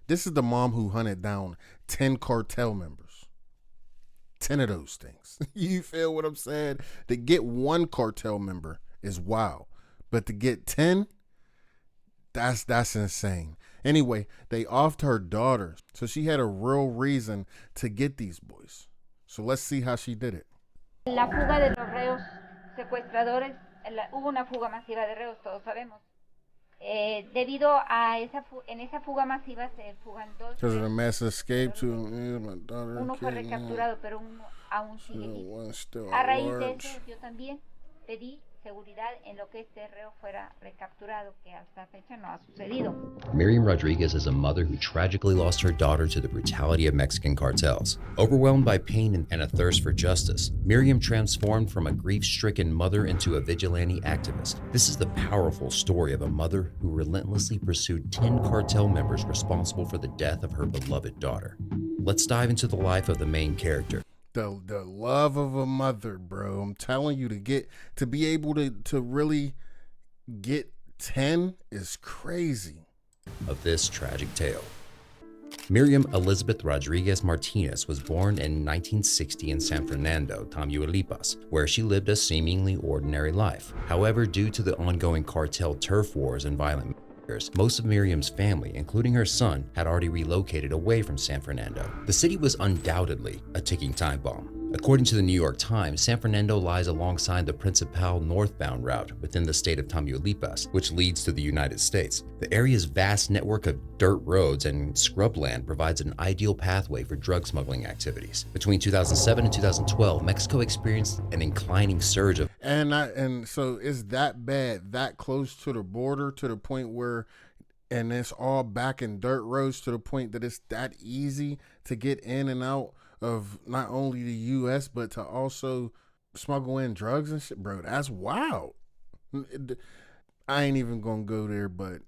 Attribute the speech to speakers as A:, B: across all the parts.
A: This is the mom who hunted down 10 cartel members. 10 of those things. You feel what I'm saying? To get one cartel member is wild. But to get 10, that's insane. Anyway, they offed her daughter. So she had a real reason to get these boys. So let's see how she did it.
B: La fuga de los reos secuestradores, hubo una fuga masiva de reos, todos sabemos. Debido a en esa fuga masiva se fugan dos.
A: Because of the mass escape to
B: uno fue recapturado, pero uno aún sigue vivo. A raíz de eso, yo también pedí seguridad en lo que este reo fuera recapturado, que hasta fecha no ha sucedido.
C: Miriam Rodriguez is a mother who tragically lost her daughter to the brutality of Mexican cartels. Overwhelmed by pain and a thirst for justice, Miriam transformed from a grief-stricken mother into a vigilante activist. This is the powerful story of a mother who relentlessly pursued 10 cartel members responsible for the death of her beloved daughter. Let's dive into the life of the main character.
A: The love of a mother, bro. I'm telling you, to be able to really get 10 is crazy.
C: Of this tragic tale. Miriam Elizabeth Rodriguez Martinez was born in 1960 in San Fernando, Tamaulipas, where she lived a seemingly ordinary life. However, due to the ongoing cartel turf wars and violent most of Miriam's family, including her son, had already relocated away from San Fernando. The city was undoubtedly a ticking time bomb. According to the New York Times, San Fernando lies alongside the Principal northbound route within the state of Tamaulipas, which leads to the United States. The area's vast network of dirt roads and scrubland provides an ideal pathway for drug smuggling activities. Between 2007 and 2012, Mexico experienced an inclining surge of
A: and so it's that bad, that close to the border, to the point where, and it's all back in dirt roads, to the point that it's that easy to get in and out of not only the U.S. but to also smuggle in drugs and shit, bro. That's wild. I ain't even gonna go there, but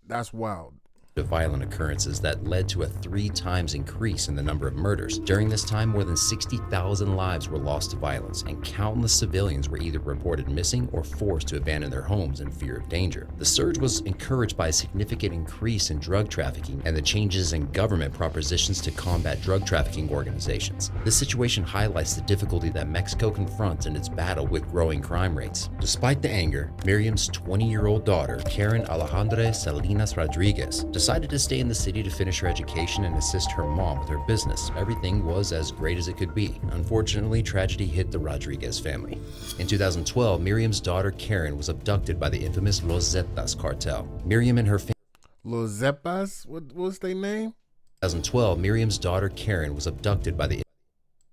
A: that's wild.
C: Violent occurrences that led to a 3 times increase in the number of murders. During this time, more than 60,000 lives were lost to violence, and countless civilians were either reported missing or forced to abandon their homes in fear of danger. The surge was encouraged by a significant increase in drug trafficking and the changes in government propositions to combat drug trafficking organizations. This situation highlights the difficulty that Mexico confronts in its battle with growing crime rates. Despite the anger, Miriam's 20-year-old daughter, Karen Alejandra Salinas Rodriguez, decided to stay in the city to finish her education and assist her mom with her business. Everything was as great as it could be. Unfortunately, tragedy hit the Rodriguez family. In 2012, Miriam's daughter Karen was abducted by the infamous Los Zetas cartel. Miriam and her family.
A: Los Zetas? What's their name?
C: 2012, Miriam's daughter Karen was abducted by the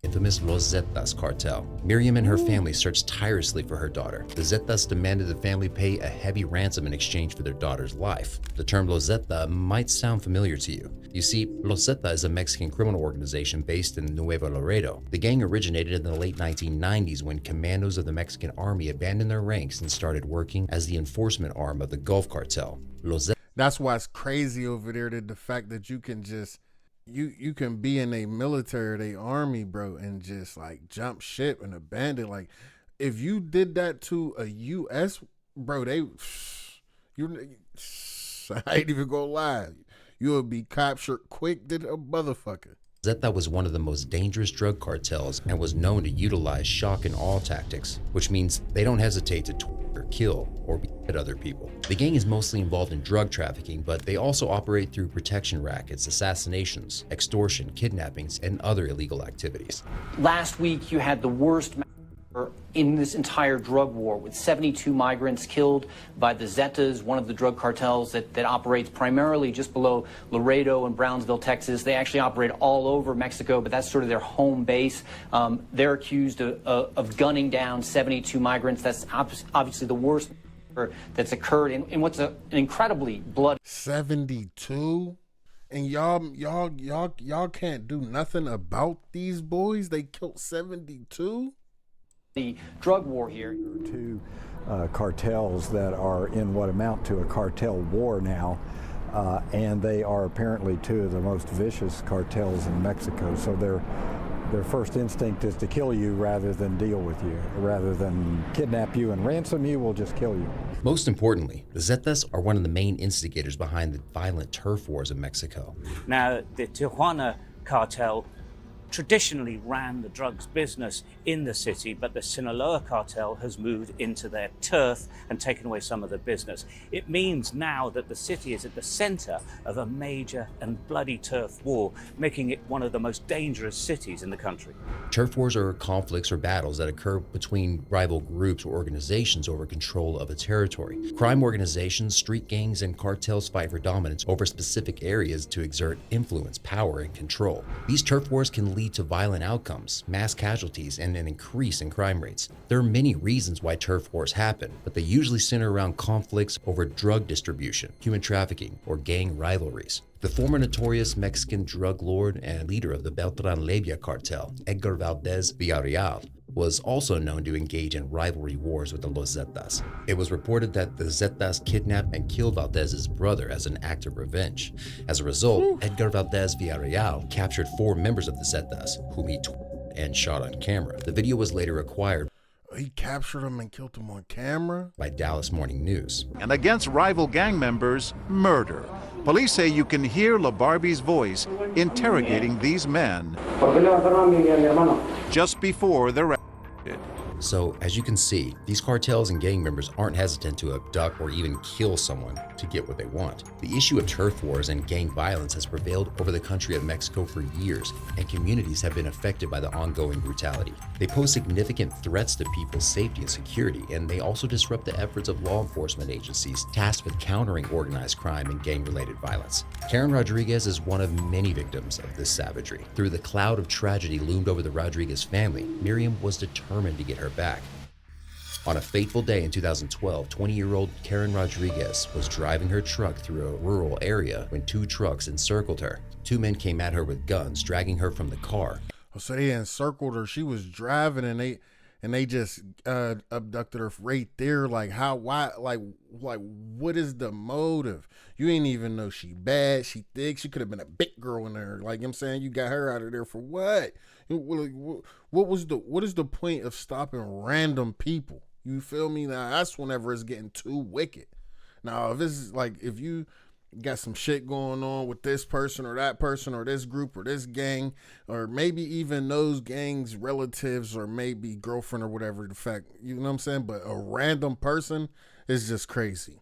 C: infamous Los Zetas cartel. Miriam and her family searched tirelessly for her daughter. The Zetas demanded the family pay a heavy ransom in exchange for their daughter's life. The term Los Zetas might sound familiar to you. You see, Los Zetas is a Mexican criminal organization based in Nuevo Laredo. The gang originated in the late 1990s when commandos of the Mexican army abandoned their ranks and started working as the enforcement arm of the Gulf cartel.
A: That's why it's crazy over there, that the fact that you can just you can be in a military or they army, bro, and just like jump ship and abandon. Like, if you did that to a U.S., bro, I ain't even gonna lie, you would be captured quick than a motherfucker.
C: Zeta was one of the most dangerous drug cartels and was known to utilize shock and awe tactics, which means they don't hesitate to torture, kill, or beat other people. The gang is mostly involved in drug trafficking, but they also operate through protection rackets, assassinations, extortion, kidnappings, and other illegal activities.
D: Last week, you had the worst in this entire drug war, with 72 migrants killed by the Zetas, one of the drug cartels that operates primarily just below Laredo and Brownsville, Texas. They actually operate all over Mexico, but that's sort of their home base. They're accused of gunning down 72 migrants. That's obviously the worst that's occurred in what's an incredibly bloody
A: 72. And y'all can't do nothing about these boys. They killed 72.
D: The drug war here.
E: Two cartels that are in what amount to a cartel war now, and they are apparently two of the most vicious cartels in Mexico. So they're their first instinct is to kill you rather than deal with you. Rather than kidnap you and ransom you, we'll just kill you.
C: Most importantly, the Zetas are one of the main instigators behind the violent turf wars in Mexico.
F: Now, the Tijuana cartel traditionally ran the drugs business in the city, but the Sinaloa cartel has moved into their turf and taken away some of the business. It means now that the city is at the center of a major and bloody turf war, making it one of the most dangerous cities in the country.
C: Turf wars are conflicts or battles that occur between rival groups or organizations over control of a territory. Crime organizations, street gangs, and cartels fight for dominance over specific areas to exert influence, power, and control. These turf wars can lead to violent outcomes, mass casualties, and an increase in crime rates. There are many reasons why turf wars happen, but they usually center around conflicts over drug distribution, human trafficking, or gang rivalries. The former notorious Mexican drug lord and leader of the Beltran-Leyva cartel, Edgar Valdez Villarreal, was also known to engage in rivalry wars with the Los Zetas. It was reported that the Zetas kidnapped and killed Valdez's brother as an act of revenge. As a result, Edgar Valdez Villarreal captured 4 members of the Zetas, whom he and shot on camera. The video was later acquired.
A: He captured them and killed them on camera?
C: By Dallas Morning News.
G: And against rival gang members, murder. Police say you can hear LaBarbie's voice interrogating these men just before they're arrested.
C: So, as you can see, these cartels and gang members aren't hesitant to abduct or even kill someone to get what they want. The issue of turf wars and gang violence has prevailed over the country of Mexico for years, and communities have been affected by the ongoing brutality. They pose significant threats to people's safety and security, and they also disrupt the efforts of law enforcement agencies tasked with countering organized crime and gang-related violence. Karen Rodriguez is one of many victims of this savagery. Through the cloud of tragedy loomed over the Rodriguez family, Miriam was determined to get her back. On a fateful day in 2012, 20-year-old Karen Rodriguez was driving her truck through a rural area when 2 trucks encircled her. 2 men came at her with guns, dragging her from the car.
A: So they encircled her. She was driving, and they just abducted her right there. Like how? Why? Like what is the motive? You ain't even know she bad. She thick. She could have been a big girl in there. Like I'm saying, you got her out of there for what? What is the point of stopping random people? You feel me? Now that's whenever it's getting too wicked. Now if you got some shit going on with this person or that person or this group or this gang, or maybe even those gangs relatives or maybe girlfriend or whatever the fact, you know what I'm saying? But a random person is just crazy.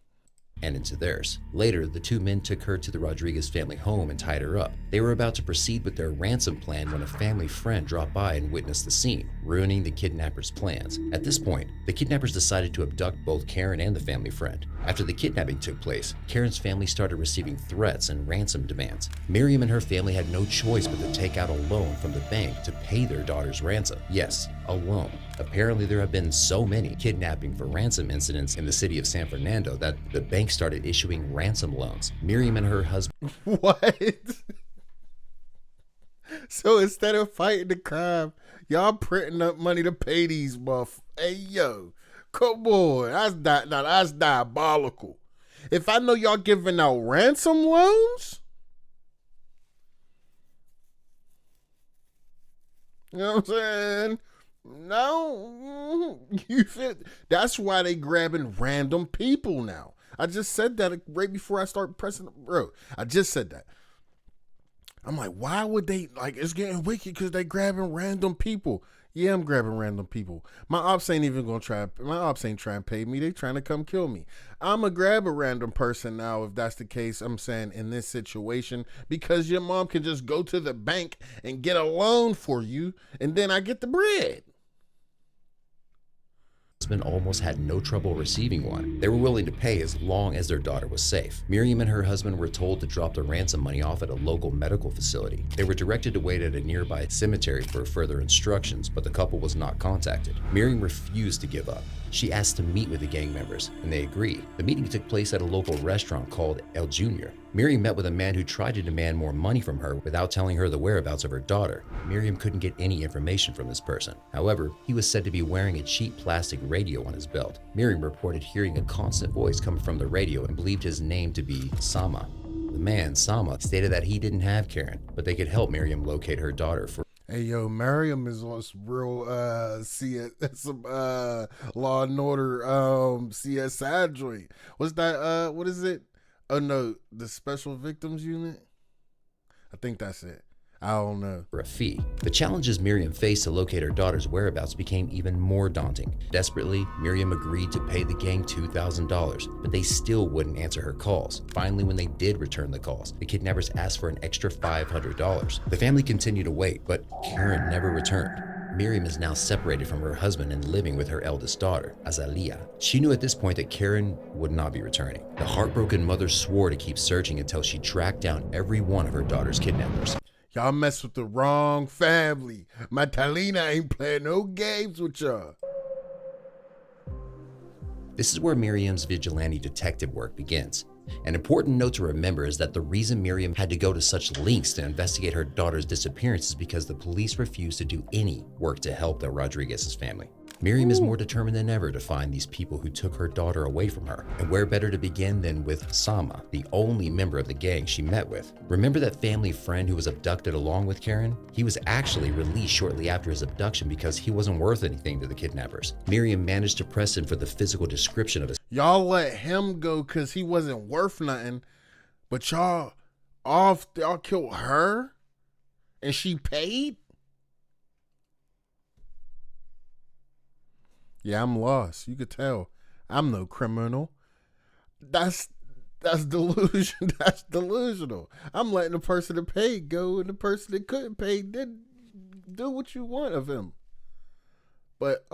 C: And into theirs. Later, the 2 men took her to the Rodriguez family home and tied her up. They were about to proceed with their ransom plan when a family friend dropped by and witnessed the scene, ruining the kidnappers' plans. At this point, the kidnappers decided to abduct both Karen and the family friend. After the kidnapping took place, Karen's family started receiving threats and ransom demands. Miriam and her family had no choice but to take out a loan from the bank to pay their daughter's ransom. Yes, a loan. Apparently, there have been so many kidnapping for ransom incidents in the city of San Fernando that the bank started issuing ransom loans. Miriam and her husband...
A: What? So instead of fighting the crime, y'all printing up money to pay these buff. Hey, yo, come on. That's diabolical. If I know y'all giving out ransom loans, you know what I'm saying? No, you fit. That's why they grabbing random people now. I just said that right before I start pressing, bro. I just said that. I'm like, why would they, like, it's getting wicked because they grabbing random people. Yeah, I'm grabbing random people. My ops ain't even gonna try. My ops ain't trying to pay me. They trying to come kill me. I'm gonna grab a random person now if that's the case. I'm saying in this situation, because your mom can just go to the bank and get a loan for you, and then I get the bread.
C: Husband almost had no trouble receiving one. They were willing to pay as long as their daughter was safe. Miriam and her husband were told to drop the ransom money off at a local medical facility. They were directed to wait at a nearby cemetery for further instructions, but the couple was not contacted. Miriam refused to give up. She asked to meet with the gang members, and they agreed. The meeting took place at a local restaurant called El Junior. Miriam met with a man who tried to demand more money from her without telling her the whereabouts of her daughter. Miriam couldn't get any information from this person. However, he was said to be wearing a cheap plastic radio on his belt. Miriam reported hearing a constant voice coming from the radio and believed his name to be Sama. The man, Sama, stated that he didn't have Karen, but they could help Miriam locate her daughter for...
A: Hey yo, Miriam is on some real some Law and Order CSI joint. What's that? What is it? Oh no, the Special Victims Unit. I think that's it. I don't know.
C: For a fee. The challenges Miriam faced to locate her daughter's whereabouts became even more daunting. Desperately, Miriam agreed to pay the gang $2,000, but they still wouldn't answer her calls. Finally, when they did return the calls, the kidnappers asked for an extra $500. The family continued to wait, but Karen never returned. Miriam is now separated from her husband and living with her eldest daughter, Azalea. She knew at this point that Karen would not be returning. The heartbroken mother swore to keep searching until she tracked down every one of her daughter's kidnappers.
A: Y'all mess with the wrong family. My Talina ain't playing no games with y'all.
C: This is where Miriam's vigilante detective work begins. An important note to remember is that the reason Miriam had to go to such lengths to investigate her daughter's disappearance is because the police refused to do any work to help the Rodriguez's family. Miriam is more determined than ever to find these people who took her daughter away from her. And where better to begin than with Sama, the only member of the gang she met with. Remember that family friend who was abducted along with Karen? He was actually released shortly after his abduction because he wasn't worth anything to the kidnappers. Miriam managed to press him for the physical description of his.
A: Y'all let him go because he wasn't worth nothing, but y'all killed her and she paid? Yeah, I'm lost. You could tell. I'm no criminal. That's delusion. That's delusional. I'm letting the person that paid go, and the person that couldn't pay did do what you want of him. But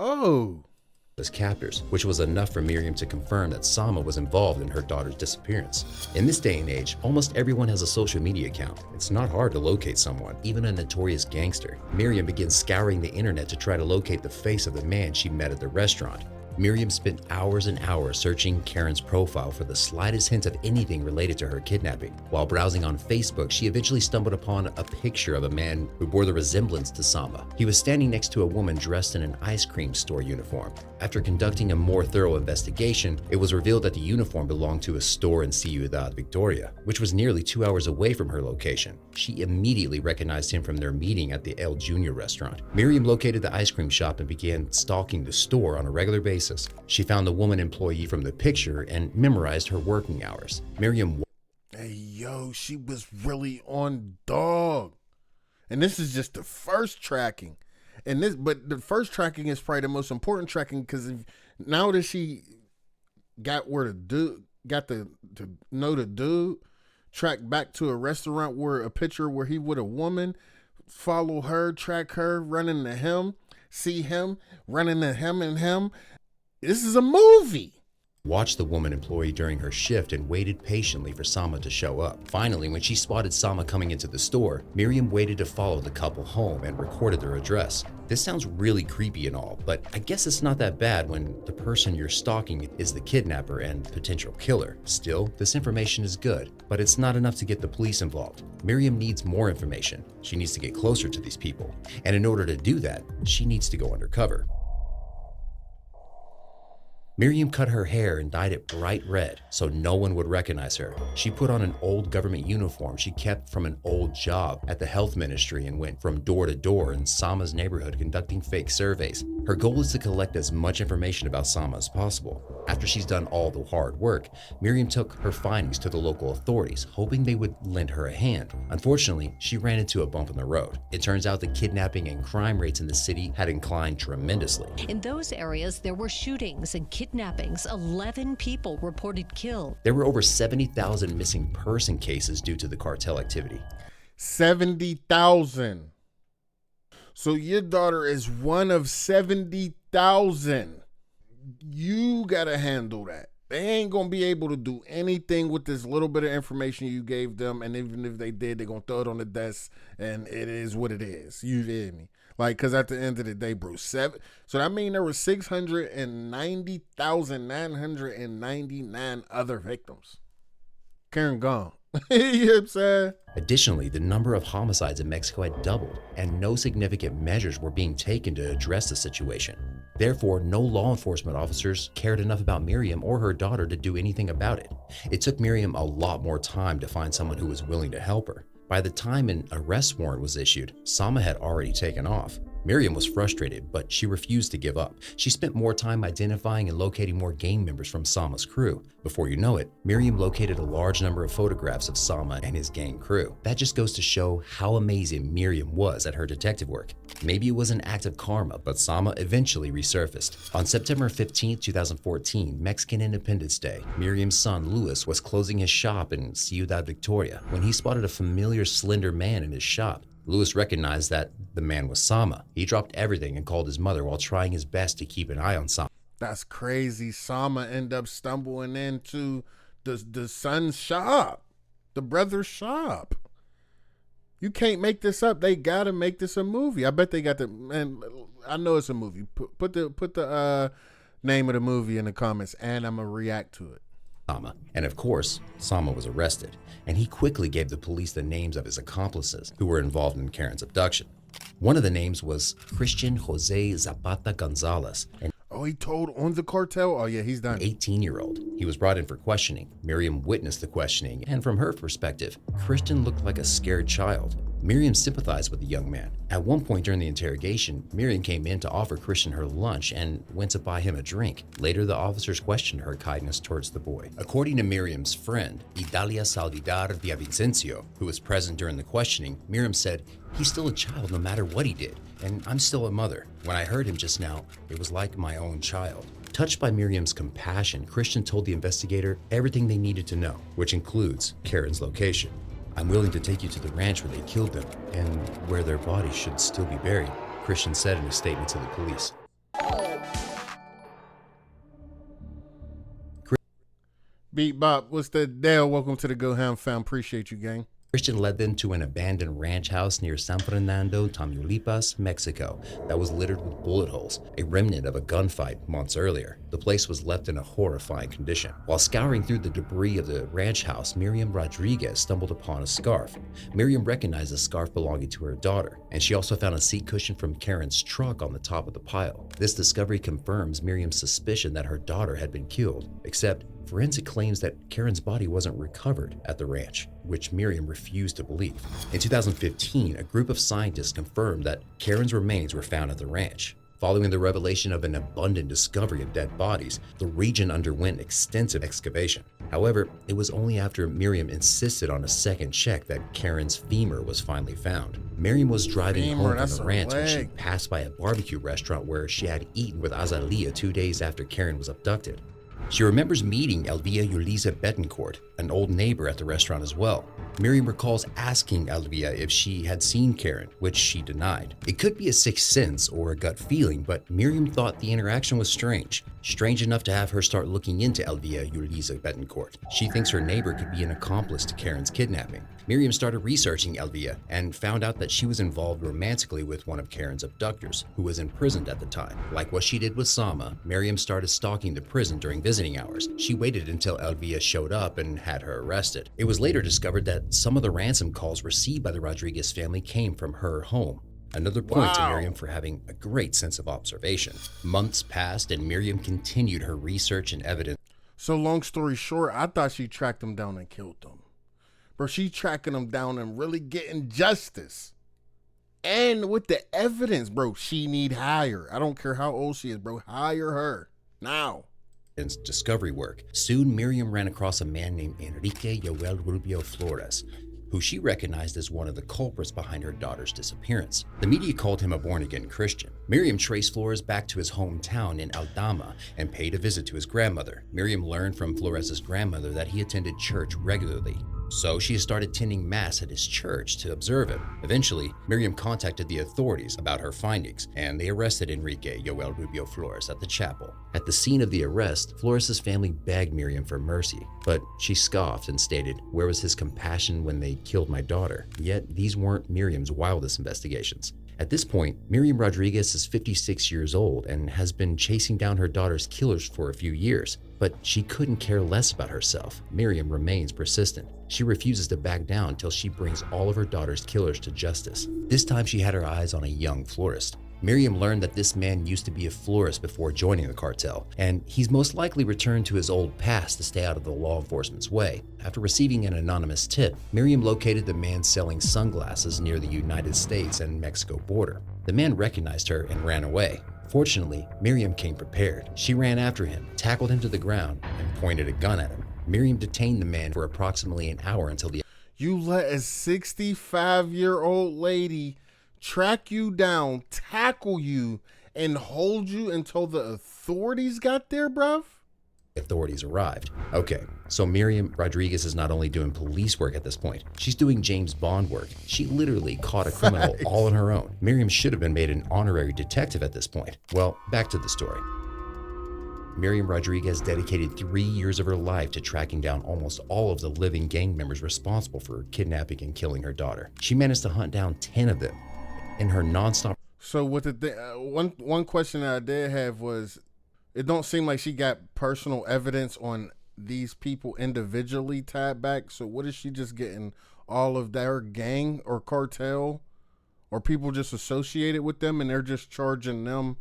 C: his captors, which was enough for Miriam to confirm that Sama was involved in her daughter's disappearance. In this day and age, almost everyone has a social media account. It's not hard to locate someone, even a notorious gangster. Miriam begins scouring the internet to try to locate the face of the man she met at the restaurant. Miriam spent hours and hours searching Karen's profile for the slightest hint of anything related to her kidnapping. While browsing on Facebook, she eventually stumbled upon a picture of a man who bore the resemblance to Sama. He was standing next to a woman dressed in an ice cream store uniform. After conducting a more thorough investigation, it was revealed that the uniform belonged to a store in Ciudad Victoria, which was nearly 2 hours away from her location. She immediately recognized him from their meeting at the El Junior restaurant. Miriam located the ice cream shop and began stalking the store on a regular basis. She found the woman employee from the picture and memorized her working hours. Miriam.
A: Hey, yo, she was really on dog. And this is just the first tracking. But the first tracking is probably the most important tracking because now that she got to know the dude, track back to a restaurant where a picture where he with a woman, follow her, track her, run into him, see him, run into him and him. This is a movie.
C: Watched the woman employee during her shift and waited patiently for Sama to show up. Finally, when she spotted Sama coming into the store, Miriam waited to follow the couple home and recorded their address. This sounds really creepy and all, but I guess it's not that bad when the person you're stalking is the kidnapper and potential killer. Still, this information is good, but it's not enough to get the police involved. Miriam needs more information. She needs to get closer to these people. And in order to do that, she needs to go undercover. Miriam cut her hair and dyed it bright red so no one would recognize her. She put on an old government uniform she kept from an old job at the health ministry and went from door to door in Sama's neighborhood conducting fake surveys. Her goal is to collect as much information about Sama as possible. After she's done all the hard work, Miriam took her findings to the local authorities, hoping they would lend her a hand. Unfortunately, she ran into a bump in the road. It turns out the kidnapping and crime rates in the city had inclined tremendously.
H: In those areas, there were shootings and kidnappings. 11 people reported killed.
C: There were over 70,000 missing person cases due to the cartel activity.
A: 70,000. So your daughter is one of 70,000. You gotta handle that. They ain't gonna be able to do anything with this little bit of information you gave them, and even if they did, they're gonna throw it on the desk, and it is what it is. You hear me? Like, because at the end of the day, bro, so that means there were 690,999 other victims. Karen gone. You know what I'm saying?
C: Additionally, the number of homicides in Mexico had doubled, and no significant measures were being taken to address the situation. Therefore, no law enforcement officers cared enough about Miriam or her daughter to do anything about it. It took Miriam a lot more time to find someone who was willing to help her. By the time an arrest warrant was issued, Sama had already taken off. Miriam was frustrated, but she refused to give up. She spent more time identifying and locating more gang members from Sama's crew. Before you know it, Miriam located a large number of photographs of Sama and his gang crew. That just goes to show how amazing Miriam was at her detective work. Maybe it was an act of karma, but Sama eventually resurfaced. On September 15, 2014, Mexican Independence Day, Miriam's son Luis was closing his shop in Ciudad Victoria when he spotted a familiar slender man in his shop. Luis recognized that the man was Sama. He dropped everything and called his mother while trying his best to keep an eye on Sama.
A: That's crazy. Sama ended up stumbling into the son's shop, the brother's shop. You can't make this up. They gotta make this a movie. I bet they got man, I know it's a movie. Put the name of the movie in the comments, and I'm gonna react to it.
C: Sama. And of course, Sama was arrested, and he quickly gave the police the names of his accomplices who were involved in Karen's abduction. One of the names was Christian Jose Zapata Gonzalez.
A: Oh, he told on the cartel? Oh, yeah, he's done.
C: 18-year-old. He was brought in for questioning. Miriam witnessed the questioning, and from her perspective, Christian looked like a scared child. Miriam sympathized with the young man. At one point during the interrogation, Miriam came in to offer Christian her lunch and went to buy him a drink. Later, the officers questioned her kindness towards the boy. According to Miriam's friend, Idalia Salvidar Villavicencio, who was present during the questioning, Miriam said, "He's still a child no matter what he did, and I'm still a mother. When I heard him just now, it was like my own child." Touched by Miriam's compassion, Christian told the investigator everything they needed to know, which includes Karen's location. "I'm willing to take you to the ranch where they killed them and where their bodies should still be buried," Christian said in a statement to the police.
A: Beat Bop, what's the deal? Welcome to the GoHamm fam. Appreciate you, gang.
C: Christian led them to an abandoned ranch house near San Fernando, Tamaulipas, Mexico, that was littered with bullet holes, a remnant of a gunfight months earlier. The place was left in a horrifying condition. While scouring through the debris of the ranch house, Miriam Rodriguez stumbled upon a scarf. Miriam recognized the scarf belonging to her daughter, and she also found a seat cushion from Karen's truck on the top of the pile. This discovery confirms Miriam's suspicion that her daughter had been killed, except forensic claims that Karen's body wasn't recovered at the ranch, which Miriam refused to believe. In 2015, a group of scientists confirmed that Karen's remains were found at the ranch. Following the revelation of an abundant discovery of dead bodies, the region underwent extensive excavation. However, it was only after Miriam insisted on a second check that Karen's femur was finally found. Miriam was driving home from the ranch when she passed by a barbecue restaurant where she had eaten with Azalia 2 days after Karen was abducted. She remembers meeting Elvia Yulisa Betancourt, an old neighbor at the restaurant as well. Miriam recalls asking Elvia if she had seen Karen, which she denied. It could be a sixth sense or a gut feeling, but Miriam thought the interaction was strange enough to have her start looking into Elvia Yulisa Betancourt. She thinks her neighbor could be an accomplice to Karen's kidnapping. Miriam started researching Elvia and found out that she was involved romantically with one of Karen's abductors, who was imprisoned at the time. Like what she did with Sama, Miriam started stalking the prison during visiting hours. She waited until Elvia showed up and had her arrested. It was later discovered that some of the ransom calls received by the Rodriguez family came from her home. Another point to Miriam for having a great sense of observation. Months passed and Miriam continued her research and evidence.
A: So long story short, I thought she tracked them down and killed them. Bro, she tracking them down and really getting justice. And with the evidence, bro, she need hire. I don't care how old she is, bro. Hire her now.
C: Discovery work. Soon, Miriam ran across a man named Enrique Yoel Rubio Flores, who she recognized as one of the culprits behind her daughter's disappearance. The media called him a born-again Christian. Miriam traced Flores back to his hometown in Aldama and paid a visit to his grandmother. Miriam learned from Flores' grandmother that he attended church regularly, so she started attending mass at his church to observe him. Eventually, Miriam contacted the authorities about her findings, and they arrested Enrique Yoel Rubio Flores at the chapel. At the scene of the arrest, Flores' family begged Miriam for mercy, but she scoffed and stated, "Where was his compassion when they killed my daughter?" Yet these weren't Miriam's wildest investigations. At this point, Miriam Rodriguez is 56 years old and has been chasing down her daughter's killers for a few years, but she couldn't care less about herself. Miriam remains persistent. She refuses to back down until she brings all of her daughter's killers to justice. This time she had her eyes on a young florist. Miriam learned that this man used to be a florist before joining the cartel, and he's most likely returned to his old past to stay out of the law enforcement's way. After receiving an anonymous tip, Miriam located the man selling sunglasses near the United States and Mexico border. The man recognized her and ran away. Fortunately, Miriam came prepared. She ran after him, tackled him to the ground, and pointed a gun at him. Miriam detained the man for approximately an hour until the...
A: You let a 65-year-old lady track you down, tackle you, and hold you until the authorities got there, bruv?
C: Authorities arrived. Okay, so Miriam Rodriguez is not only doing police work at this point, she's doing James Bond work. She literally caught a criminal all on her own. Miriam should have been made an honorary detective at this point. Well, back to the story. Miriam Rodriguez dedicated 3 years of her life to tracking down almost all of the living gang members responsible for kidnapping and killing her daughter. She managed to hunt down 10 of them in her nonstop.
A: So what one question that I did have was, it don't seem like she got personal evidence on these people individually tied back. So what is she just getting all of their gang or cartel or people just associated with them, and they're just charging them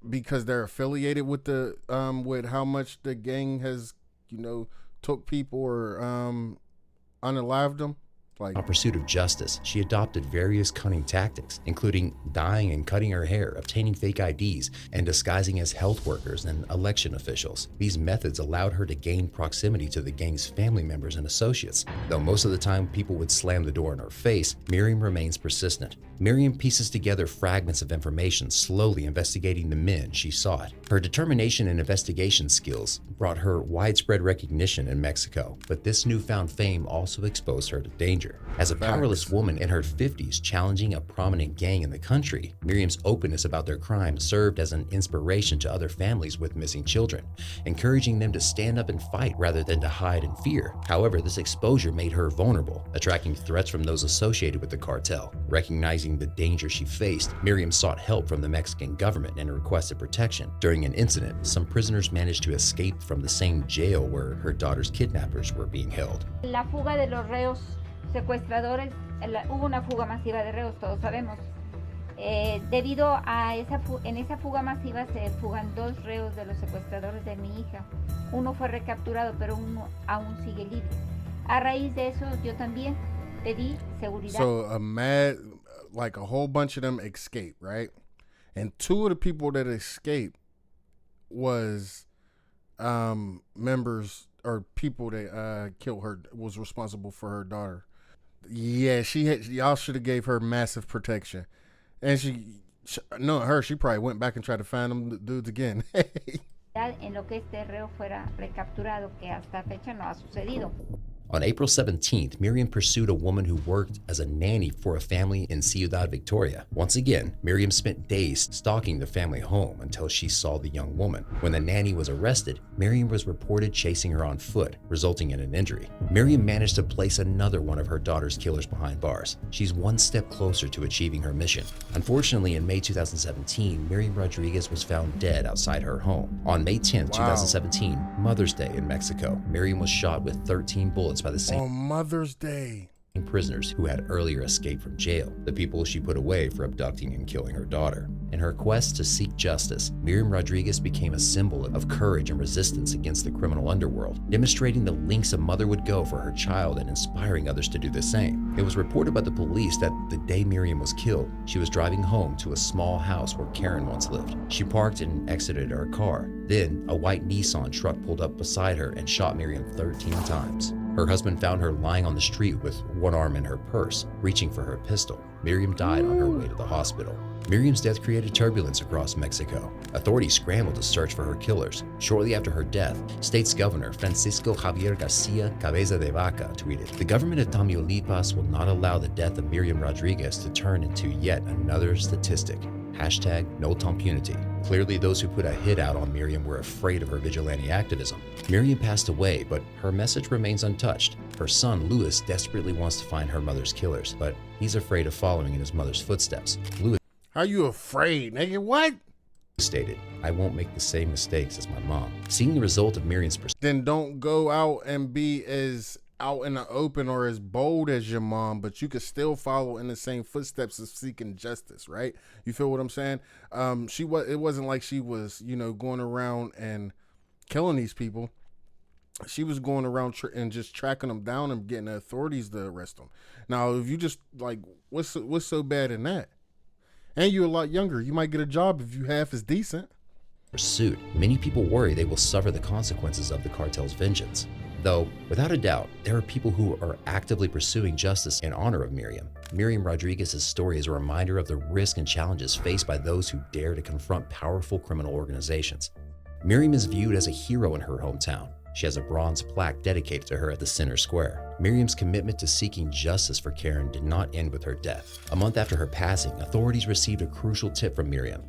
A: because they're affiliated with the with how much the gang has, took people or unalived them?
C: In pursuit of justice, she adopted various cunning tactics, including dyeing and cutting her hair, obtaining fake IDs, and disguising as health workers and election officials. These methods allowed her to gain proximity to the gang's family members and associates. Though most of the time people would slam the door in her face, Miriam remains persistent. Miriam pieces together fragments of information, slowly investigating the men she sought. Her determination and investigation skills brought her widespread recognition in Mexico, but this newfound fame also exposed her to danger. As a powerless woman in her 50s challenging a prominent gang in the country, Miriam's openness about their crimes served as an inspiration to other families with missing children, encouraging them to stand up and fight rather than to hide in fear. However, this exposure made her vulnerable, attracting threats from those associated with the cartel. Recognizing the danger she faced, Miriam sought help from the Mexican government and requested protection. During an incident, some prisoners managed to escape from the same jail where her daughter's kidnappers were being held.
B: La fuga de los reos secuestradores, hubo una fuga masiva de reos, todos sabemos. Debido a en esa fuga masiva se fugan 2 reos de los secuestradores de mi hija. Uno fue recapturado, pero uno aún sigue libre. A raíz de eso, yo también pedí seguridad.
A: So a whole bunch of them escaped, right? And 2 of the people that escaped was members or people that killed her, was responsible for her daughter. Yeah, y'all should have gave her massive protection. And knowing her, she probably went back and tried to find them dudes again.
B: En lo que este reo fuera recapturado, que hasta fecha no ha sucedido.
C: On April 17th, Miriam pursued a woman who worked as a nanny for a family in Ciudad Victoria. Once again, Miriam spent days stalking the family home until she saw the young woman. When the nanny was arrested, Miriam was reported chasing her on foot, resulting in an injury. Miriam managed to place another one of her daughter's killers behind bars. She's one step closer to achieving her mission. Unfortunately, in May 2017, Miriam Rodriguez was found dead outside her home. On May 10th, 2017, Mother's Day in Mexico, Miriam was shot with 13 bullets by the same
A: on Mother's Day
C: prisoners who had earlier escaped from jail, the people she put away for abducting and killing her daughter. In her quest to seek justice, Miriam Rodriguez became a symbol of courage and resistance against the criminal underworld, demonstrating the lengths a mother would go for her child and inspiring others to do the same. It was reported by the police that the day Miriam was killed, she was driving home to a small house where Karen once lived. She parked and exited her car. Then, a white Nissan truck pulled up beside her and shot Miriam 13 times. Her husband found her lying on the street with one arm in her purse, reaching for her pistol. Miriam died on her way to the hospital. Miriam's death created turbulence across Mexico. Authorities scrambled to search for her killers. Shortly after her death, State's Governor Francisco Javier Garcia Cabeza de Vaca tweeted, "The government of Tamaulipas will not allow the death of Miriam Rodriguez to turn into yet another statistic. Hashtag no impunity." Clearly, those who put a hit out on Miriam were afraid of her vigilante activism. Miriam passed away, but her message remains untouched. Her son, Louis, desperately wants to find her mother's killers, but he's afraid of following in his mother's footsteps. Louis,
A: how you afraid, nigga? What?
C: Stated, "I won't make the same mistakes as my mom." Seeing the result of Miriam's
A: then don't go out and be as out in the open or as bold as your mom, but you could still follow in the same footsteps of seeking justice, right? You feel what I'm saying? It wasn't like she was, going around and killing these people. She was going around and just tracking them down and getting the authorities to arrest them. Now, if you just like, what's so bad in that? And you're a lot younger. You might get a job if you half as decent.
C: Pursuit, many people worry they will suffer the consequences of the cartel's vengeance. Though, without a doubt, there are people who are actively pursuing justice in honor of Miriam. Miriam Rodriguez's story is a reminder of the risks and challenges faced by those who dare to confront powerful criminal organizations. Miriam is viewed as a hero in her hometown. She has a bronze plaque dedicated to her at the center square. Miriam's commitment to seeking justice for Karen did not end with her death. A month after her passing, authorities received a crucial tip from Miriam,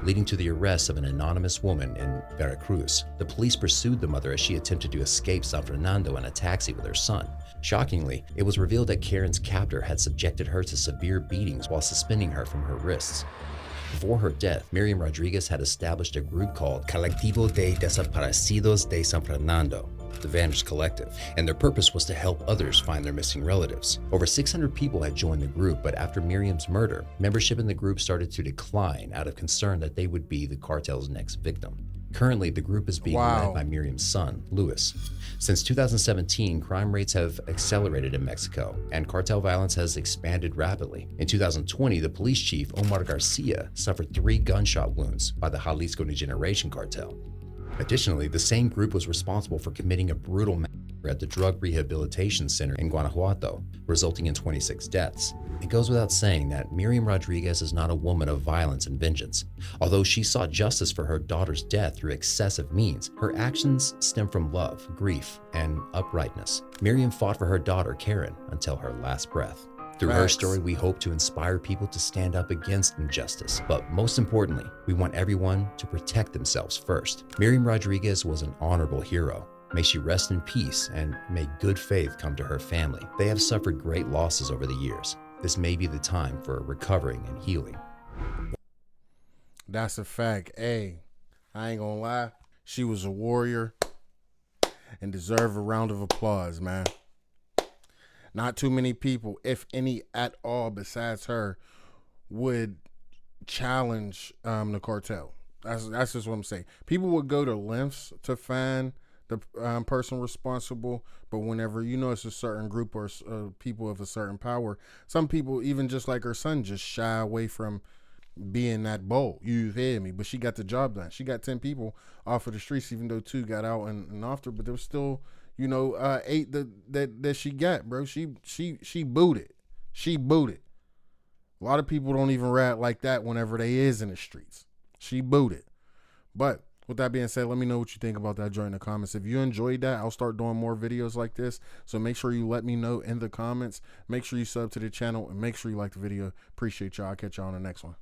C: leading to the arrest of an anonymous woman in Veracruz. The police pursued the mother as she attempted to escape San Fernando in a taxi with her son. Shockingly, it was revealed that Karen's captor had subjected her to severe beatings while suspending her from her wrists. Before her death, Miriam Rodriguez had established a group called Colectivo de Desaparecidos de San Fernando, the Vanished Collective, and their purpose was to help others find their missing relatives. Over 600 people had joined the group, but after Miriam's murder, membership in the group started to decline out of concern that they would be the cartel's next victim. Currently, the group is being led by Miriam's son, Luis. Since 2017, crime rates have accelerated in Mexico, and cartel violence has expanded rapidly. In 2020, the police chief, Omar Garcia, suffered 3 gunshot wounds by the Jalisco New Generation cartel. Additionally, the same group was responsible for committing a brutal massacre at the Drug Rehabilitation Center in Guanajuato, resulting in 26 deaths. It goes without saying that Miriam Rodriguez is not a woman of violence and vengeance. Although she sought justice for her daughter's death through excessive means, her actions stem from love, grief, and uprightness. Miriam fought for her daughter, Karen, until her last breath. Through her story, we hope to inspire people to stand up against injustice. But most importantly, we want everyone to protect themselves first. Miriam Rodriguez was an honorable hero. May she rest in peace, and may good faith come to her family. They have suffered great losses over the years. This may be the time for recovering and healing.
A: That's a fact. Hey, I ain't gonna lie. She was a warrior and deserve a round of applause, man. Not too many people, if any at all besides her, would challenge the cartel. That's just what I'm saying. People would go to lengths to find the person responsible, but whenever it's a certain group or people of a certain power, some people, even just like her son, just shy away from being that bold. You hear me? But she got the job done. She got 10 people off of the streets, even though 2 got out and off her, but there was still 8 that she got, bro. She booted. She booted. A lot of people don't even rap like that whenever they is in the streets. She booted. But with that being said, let me know what you think about that joint in the comments. If you enjoyed that, I'll start doing more videos like this. So make sure you let me know in the comments. Make sure you sub to the channel and make sure you like the video. Appreciate y'all. I'll catch y'all on the next one.